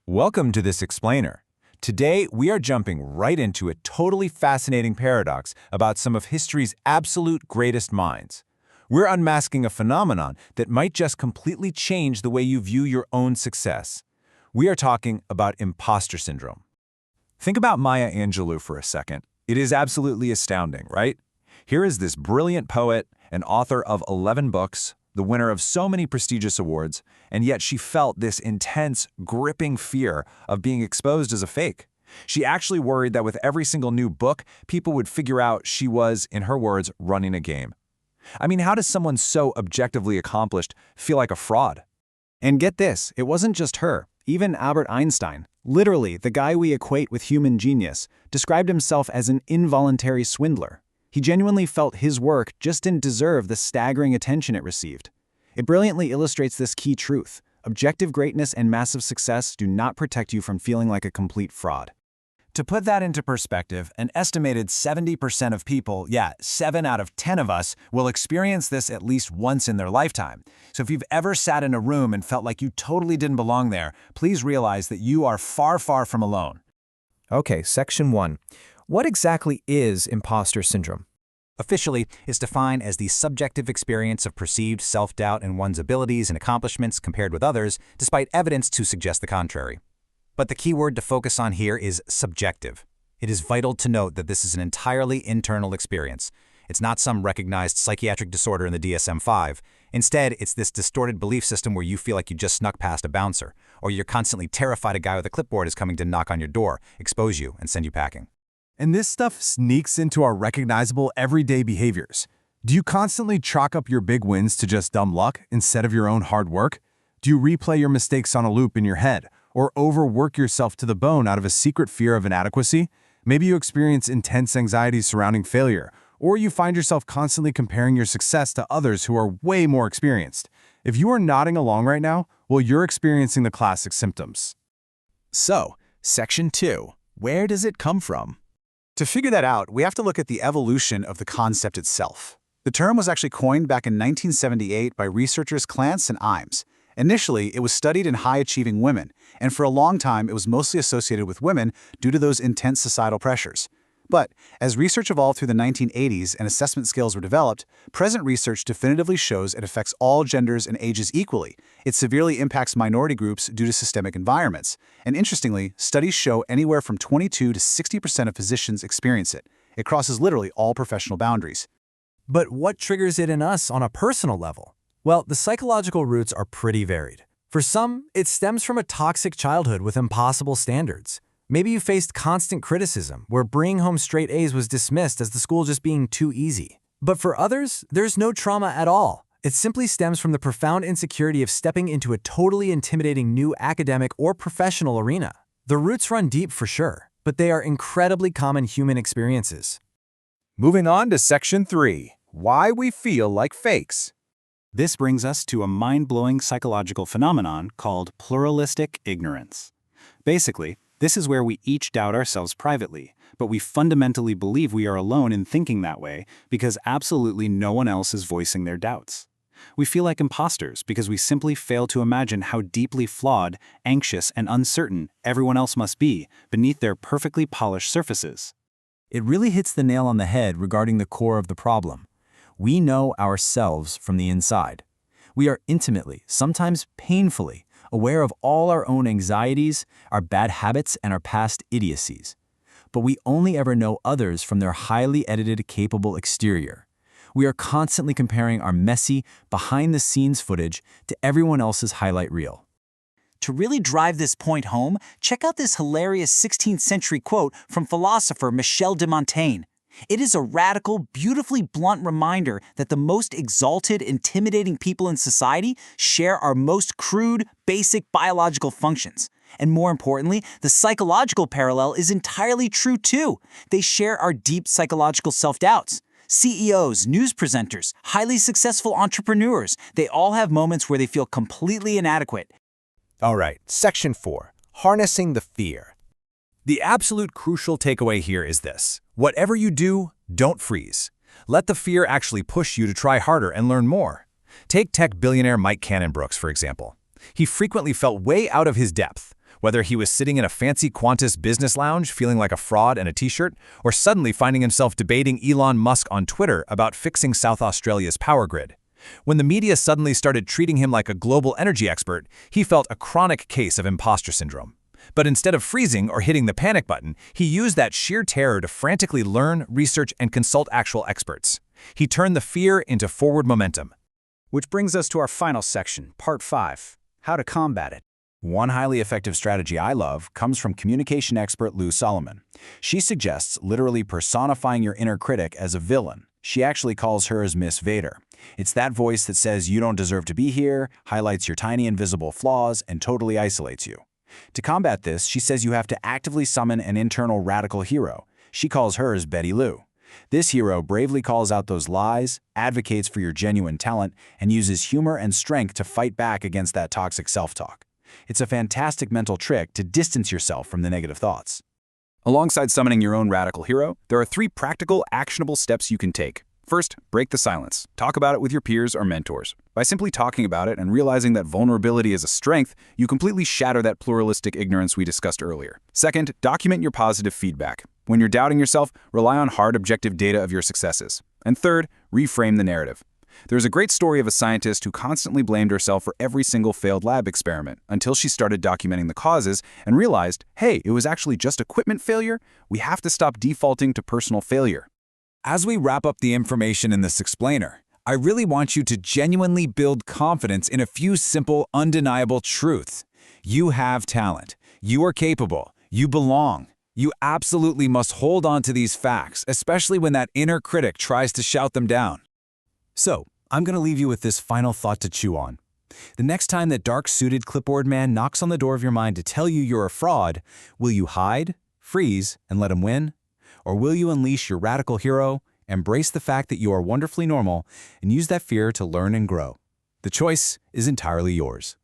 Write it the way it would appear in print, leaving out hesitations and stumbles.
Welcome to this explainer. Today, we are jumping right into a totally fascinating paradox about some of history's absolute greatest minds. We're unmasking a phenomenon that might just completely change the way you view your own success. We are talking about imposter syndrome. Think about Maya Angelou for a second. It is absolutely astounding, right? Here is this brilliant poet, an author of 11 books, the winner of so many prestigious awards, and yet she felt this intense, gripping fear of being exposed as a fake. She actually worried that with every single new book, people would figure out she was, in her words, running a game. I mean, how does someone so objectively accomplished feel like a fraud? And get this, it wasn't just her. Even Albert Einstein, literally the guy we equate with human genius, described himself as an involuntary swindler. He genuinely felt his work just didn't deserve the staggering attention it received. It brilliantly illustrates this key truth. Objective greatness and massive success do not protect you from feeling like a complete fraud. To put that into perspective, an estimated 70% of people, 7 out of 10 of us, will experience this at least once in their lifetime. So if you've ever sat in a room and felt like you totally didn't belong there, please realize that you are far, far from alone. Okay, Section 1. What exactly is imposter syndrome? Officially, it's defined as the subjective experience of perceived self-doubt in one's abilities and accomplishments compared with others, despite evidence to suggest the contrary. But the key word to focus on here is subjective. It is vital to note that this is an entirely internal experience. It's not some recognized psychiatric disorder in the DSM-5. Instead, it's this distorted belief system where you feel like you just snuck past a bouncer, or you're constantly terrified a guy with a clipboard is coming to knock on your door, expose you, and send you packing. And this stuff sneaks into our recognizable everyday behaviors. Do you constantly chalk up your big wins to just dumb luck instead of your own hard work? Do you replay your mistakes on a loop in your head, or overwork yourself to the bone out of a secret fear of inadequacy? Maybe you experience intense anxiety surrounding failure, or you find yourself constantly comparing your success to others who are way more experienced. If you are nodding along right now, well, you're experiencing the classic symptoms. So, Section 2. Where does it come from? To figure that out, we have to look at the evolution of the concept itself. The term was actually coined back in 1978 by researchers Clance and Imes. Initially, it was studied in high-achieving women, and for a long time it was mostly associated with women due to those intense societal pressures. But as research evolved through the 1980s and assessment skills were developed, present research definitively shows it affects all genders and ages equally. It severely impacts minority groups due to systemic environments. And interestingly, studies show anywhere from 22 to 60% of physicians experience it. It crosses literally all professional boundaries. But what triggers it in us on a personal level? Well, the psychological roots are pretty varied. For some, it stems from a toxic childhood with impossible standards. Maybe you faced constant criticism, where bringing home straight A's was dismissed as the school just being too easy. But for others, there's no trauma at all. It simply stems from the profound insecurity of stepping into a totally intimidating new academic or professional arena. The roots run deep for sure, but they are incredibly common human experiences. Moving on to Section 3. Why we feel like fakes. This brings us to a mind-blowing psychological phenomenon called pluralistic ignorance. Basically, this is where we each doubt ourselves privately, but we fundamentally believe we are alone in thinking that way because absolutely no one else is voicing their doubts. We feel like imposters because we simply fail to imagine how deeply flawed, anxious, and uncertain everyone else must be beneath their perfectly polished surfaces. It really hits the nail on the head regarding the core of the problem. We know ourselves from the inside. We are intimately, sometimes painfully, aware of all our own anxieties, our bad habits, and our past idiocies. But we only ever know others from their highly edited, capable exterior. We are constantly comparing our messy, behind-the-scenes footage to everyone else's highlight reel. To really drive this point home, check out this hilarious 16th century quote from philosopher Michel de Montaigne. It is a radical, beautifully blunt reminder that the most exalted, intimidating people in society share our most crude, basic biological functions. And more importantly, the psychological parallel is entirely true too. They share our deep psychological self-doubts. CEOs, news presenters, highly successful entrepreneurs, they all have moments where they feel completely inadequate. All right, Section 4. Harnessing the fear. The absolute crucial takeaway here is this. Whatever you do, don't freeze. Let the fear actually push you to try harder and learn more. Take tech billionaire Mike Cannon-Brookes, for example. He frequently felt way out of his depth, Whether he was sitting in a fancy Qantas business lounge feeling like a fraud in a t-shirt, or suddenly finding himself debating Elon Musk on Twitter about fixing South Australia's power grid. When the media suddenly started treating him like a global energy expert, he felt a chronic case of impostor syndrome. But instead of freezing or hitting the panic button, he used that sheer terror to frantically learn, research, and consult actual experts. He turned the fear into forward momentum. Which brings us to our final section, Part 5, How to Combat It. One highly effective strategy I love comes from communication expert Lou Solomon. She suggests literally personifying your inner critic as a villain. She actually calls hers Miss Vader. It's that voice that says you don't deserve to be here, highlights your tiny invisible flaws, and totally isolates you. To combat this, she says you have to actively summon an internal radical hero. She calls hers Betty Lou. This hero bravely calls out those lies, advocates for your genuine talent, and uses humor and strength to fight back against that toxic self-talk. It's a fantastic mental trick to distance yourself from the negative thoughts. Alongside summoning your own radical hero, there are 3 practical, actionable steps you can take. First, break the silence. Talk about it with your peers or mentors. By simply talking about it and realizing that vulnerability is a strength, you completely shatter that pluralistic ignorance we discussed earlier. Second, document your positive feedback. When you're doubting yourself, rely on hard, objective data of your successes. And third, reframe the narrative. There's a great story of a scientist who constantly blamed herself for every single failed lab experiment until she started documenting the causes and realized, hey, it was actually just equipment failure. We have to stop defaulting to personal failure. As we wrap up the information in this explainer, I really want you to genuinely build confidence in a few simple, undeniable truths. You have talent. You are capable. You belong. You absolutely must hold on to these facts, especially when that inner critic tries to shout them down. So, I'm going to leave you with this final thought to chew on. The next time that dark-suited clipboard man knocks on the door of your mind to tell you you're a fraud, will you hide, freeze, and let him win? Or will you unleash your radical hero, embrace the fact that you are wonderfully normal, and use that fear to learn and grow? The choice is entirely yours.